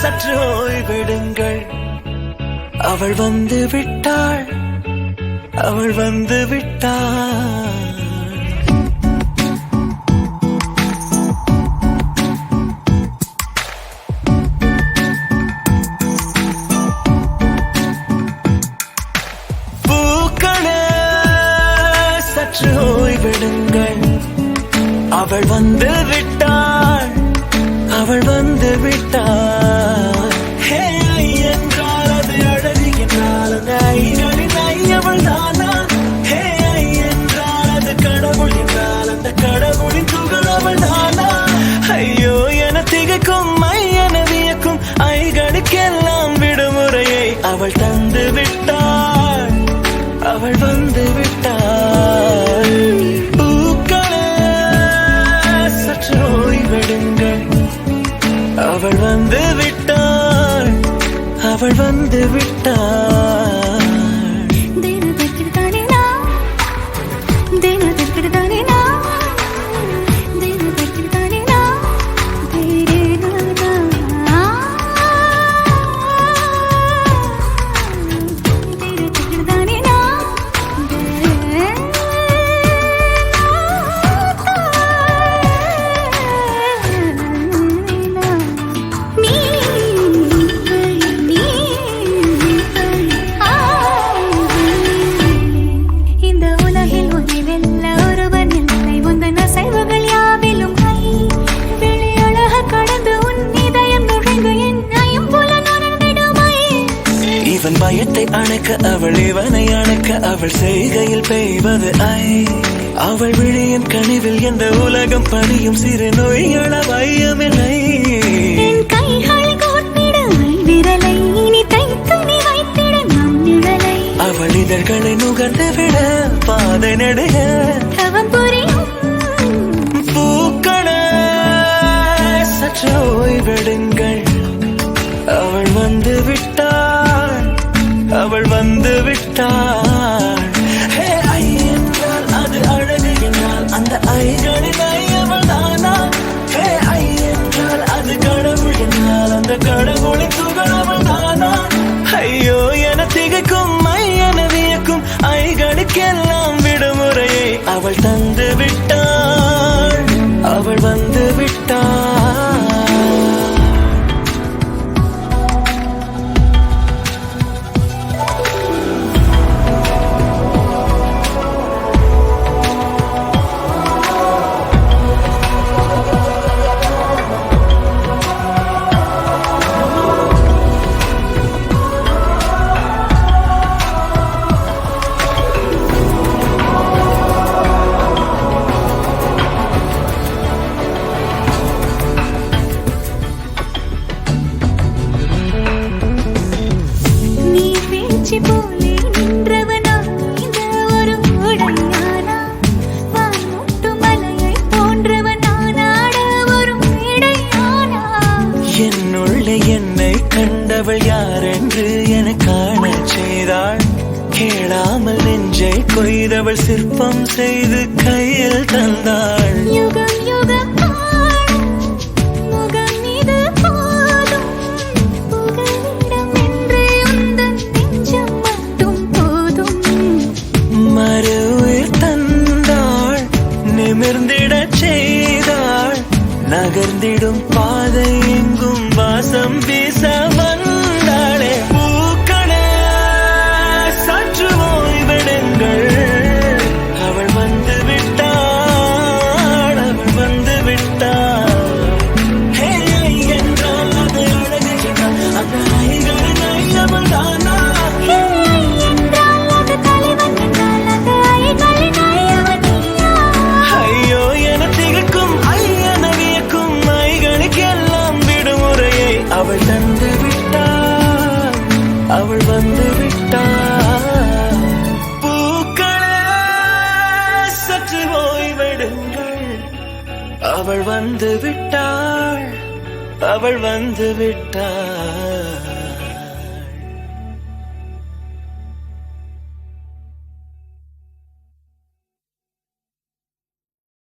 சற்று ஓய்வெடுங்கள். அவள் வந்து விட்டாள், அவள் வந்து விட்டாள். பூக்களே சற்று ஓய்வெடுங்கள். அவள் வந்து விட்டாள், அவள் வந்து விட்டாள். ஹே ஐ என்றால் அது அழகு என்றால் அந்த ஐகளின் ஐ அவள் தானா? ஹே ஐ என்றால் அது கடவுள் என்றால் அந்த கடவுளின் துகள் அவள் தானா? ஐயோ என திகைக்கும் ஐ என வியக்கும் ஐகளுக்கெல்லாம் விடுமுறையை அவள் தந்து விட்டாள், அவள் வந்து விட்டாள். பூக்களே சற்று ஓய்வெடுங்கள். அவள் வந்து விட்டாள், அவள் வந்து விட்டாள். இவன் பயத்தை அணைக்க அவள் இவனை அணைக்க அவள் செய்கையில் பெய்வது ஐ. அவள் விழியின் கனிவில் எந்த உலகம் பணியும் சிறு நோய்கள வையமில்லை. அவள் இதழ்களை நுகர்ந்து விட பாதை நடுக பூக்களே சற்று ஓய்வெடுங்கள். அவள் வந்து விட்டாள், அவள் வந்து விட்டாள். ஹே ஐ என்றால் அது அழகு என்றால் அந்த ஐகளின் ஐ அவள் தானா? ஹே ஐ என்றால் அது கடவுள் என்றால் அந்த கடவுளின் துகள் அவள் தானா? ஐயோ என திகைக்கும் ஐ என வியக்கும் ஐகளுக்கெல்லாம் விடுமுறையை அவள் தந்து விட்டாள், அவள் வந்து விட்டாள். என்னுள்ளே என்னை கண்டவள் யார் என்று என காண செய்தாள். கேளாமல் நெஞ்சை கொய்தவள் சிற்பம் செய்து கையில் தந்தாள். யுகம் யுகம் நகர்ந்திடும் பாதை எங்கும் வாசம் வீச வந்தாளே. பூக்களே சற்று ஓய்வெடுங்கள். அவள் வந்து விட்டாள், அவள் வந்து விட்டாள். ஹே ஐ என்றால் அது அழகு என்றால் அந்த ஐகளின் ஐ அவள் தானா? ஐயோ என திகைக்கும் ஐ என வியக்கும் ஐகளுக்கெல்லாம் விடுமுறையை அவள் தந்து விட்டாள், அவள் வந்து விட்டாள். பூக்களே சற்று ஓய்வெடுங்கள். அவள் வந்து விட்டாள், அவள் வந்து விட்டாள்.